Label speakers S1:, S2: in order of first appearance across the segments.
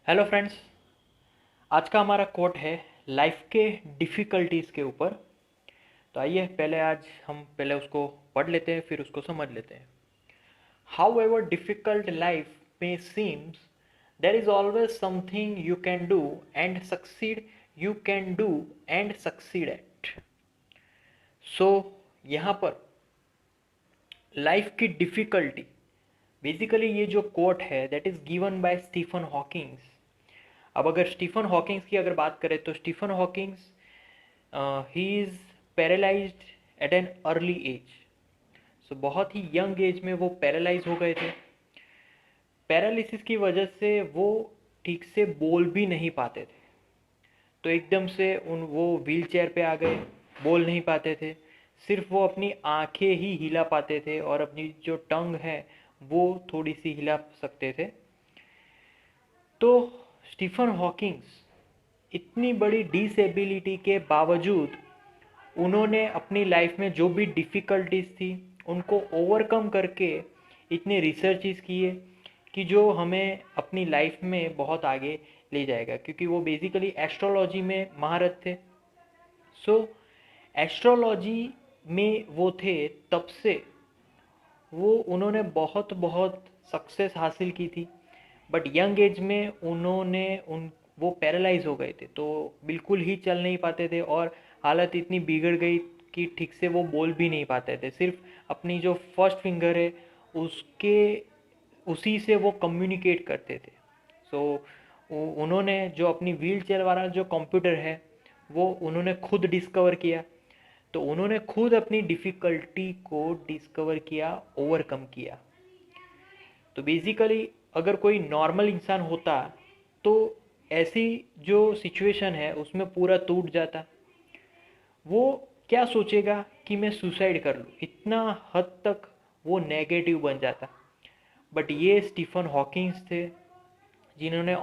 S1: Hello friends. आज का हमारा कोट है लाइफ के डिफ़िकल्टीज़ के ऊपर। तो आइए पहले आज हम पहले उसको पढ़ लेते हैं, फिर उसको समझ लेते हैं। हाउ एवर डिफ़िकल्ट लाइफ में seems, there is always something you can do and succeed, you can do and succeed at. So यहाँ पर लाइफ की डिफ़िकल्टी, बेसिकली ये जो कोट है that is given by Stephen Hawkings. अब अगर Stephen Hawkings की अगर बात करें तो Stephen Hawkings he is paralysed at an early age. So बहुत ही यंग एज में वो पैरालाइज हो गए थे। पैरालिसिस की वजह से वो ठीक से बोल भी नहीं पाते थे। तो एकदम से वो व्हील चेयर पे आ गए, बोल नहीं पाते थे। सिर्फ वो अपनी आंखें ही हिला पाते थे और अपनी जो टंग है वो थोड़ी सी हिला सकते थे। तो स्टीफन हॉकिंग्स इतनी बड़ी डिसेबिलिटी के बावजूद उन्होंने अपनी लाइफ में जो भी डिफ़िकल्टीज थी उनको ओवरकम करके इतने रिसर्चेस किए कि जो हमें अपनी लाइफ में बहुत आगे ले जाएगा, क्योंकि वो बेसिकली एस्ट्रोलॉजी में महारत थे। सो एस्ट्रोलॉजी में वो थे, तब से वो उन्होंने बहुत बहुत सक्सेस हासिल की थी। बट यंग एज में उन्होंने उन वो पैरालाइज हो गए थे, तो बिल्कुल ही चल नहीं पाते थे और हालत इतनी बिगड़ गई कि ठीक से वो बोल भी नहीं पाते थे। सिर्फ अपनी जो फर्स्ट फिंगर है उसके उसी से वो कम्युनिकेट करते थे। सो उन्होंने जो अपनी व्हील चेयर वाला जो कंप्यूटर है वो उन्होंने खुद डिस्कवर किया। तो उन्होंने खुद अपनी डिफ़िकल्टी को डिस्कवर किया, ओवरकम किया। तो बेसिकली अगर कोई नॉर्मल इंसान होता तो ऐसी जो सिचुएशन है उसमें पूरा टूट जाता। वो क्या सोचेगा कि मैं सुसाइड कर लूँ, इतना हद तक वो नेगेटिव बन जाता। बट ये स्टीफन हॉकिंग्स थे जिन्होंने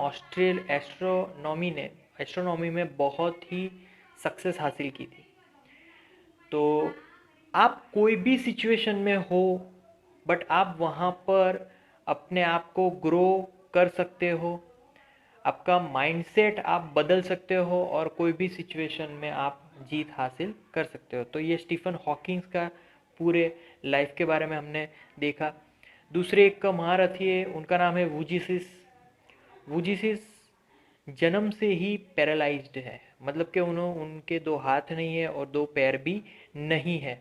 S1: एस्ट्रोनॉमी में बहुत ही सक्सेस हासिल की थी। तो आप कोई भी सिचुएशन में हो, बट आप वहाँ पर अपने आप को ग्रो कर सकते हो। आपका माइंडसेट आप बदल सकते हो और कोई भी सिचुएशन में आप जीत हासिल कर सकते हो। तो ये स्टीफन हॉकिंग्स का पूरे लाइफ के बारे में हमने देखा। दूसरे एक का महारथी है, उनका नाम है वुजिसिस। वुजिसिस जन्म से ही पैरालाइज्ड है, मतलब कि उनके दो हाथ नहीं है और दो पैर भी नहीं है।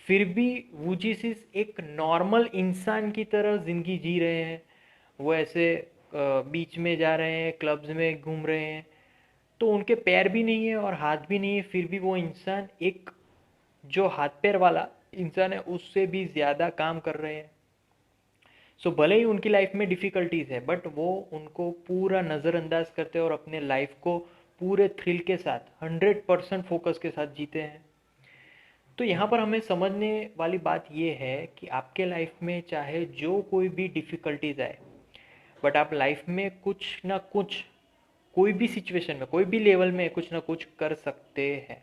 S1: फिर भी वुजिसिस एक नॉर्मल इंसान की तरह ज़िंदगी जी रहे हैं। वो ऐसे बीच में जा रहे हैं, क्लब्स में घूम रहे हैं। तो उनके पैर भी नहीं है और हाथ भी नहीं है, फिर भी वो इंसान एक जो हाथ पैर वाला इंसान है उससे भी ज़्यादा काम कर रहे हैं। सो भले ही उनकी लाइफ में डिफ़िकल्टीज़ है बट वो उनको पूरा नज़रअंदाज करते हैं और अपने लाइफ को पूरे थ्रिल के साथ 100% फोकस के साथ जीते हैं। तो यहाँ पर हमें समझने वाली बात ये है कि आपके लाइफ में चाहे जो कोई भी डिफ़िकल्टीज आए, बट आप लाइफ में कुछ ना कुछ, कोई भी सिचुएशन में, कोई भी लेवल में कुछ ना कुछ कर सकते हैं।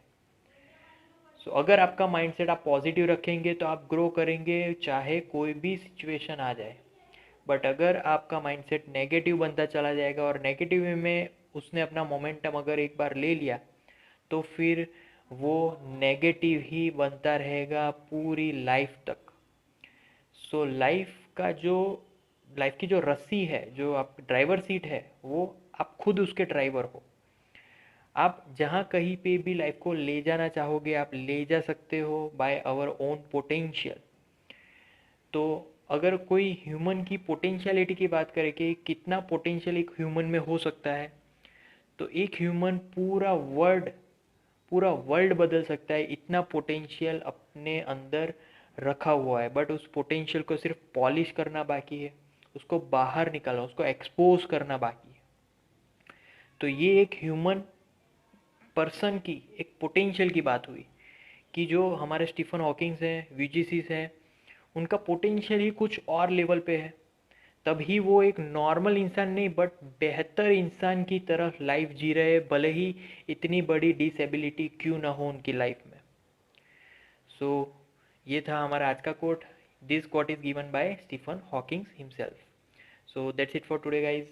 S1: सो अगर आपका माइंडसेट आप पॉजिटिव रखेंगे तो आप ग्रो करेंगे चाहे कोई भी सिचुएशन आ जाए। बट अगर आपका माइंडसेट नेगेटिव बनता चला जाएगा और नेगेटिव में उसने अपना मोमेंटम अगर एक बार ले लिया तो फिर वो नेगेटिव ही बनता रहेगा पूरी लाइफ तक। सो लाइफ की जो रस्सी है, जो आप ड्राइवर सीट है, वो आप खुद उसके ड्राइवर हो। आप जहाँ कहीं पे भी लाइफ को ले जाना चाहोगे आप ले जा सकते हो बाय आवर ओन पोटेंशियल। तो अगर कोई ह्यूमन की पोटेंशियलिटी की बात करें कि कितना पोटेंशियल एक ह्यूमन में हो सकता है, तो एक ह्यूमन पूरा वर्ल्ड बदल सकता है, इतना पोटेंशियल अपने अंदर रखा हुआ है। बट उस पोटेंशियल को सिर्फ पॉलिश करना बाकी है, उसको बाहर निकालना, उसको एक्सपोज करना बाकी है। तो ये एक ह्यूमन पर्सन की एक पोटेंशियल की बात हुई कि जो हमारे स्टीफन हॉकिंग्स हैं, वीजीसीस हैं, उनका पोटेंशियल ही कुछ और लेवल पे है। तभी वो एक नॉर्मल इंसान नहीं बट बेहतर इंसान की तरह लाइफ जी रहे, भले ही इतनी बड़ी डिसेबिलिटी क्यों ना हो उनकी लाइफ में। सो ये था हमारा आज का quote. This quote is given by Stephen Hawkings himself. So that's it for today guys.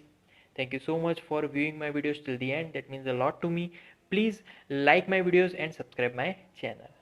S1: Thank you so much for viewing my videos till the end. That means a lot to me. Please like my videos and subscribe my channel.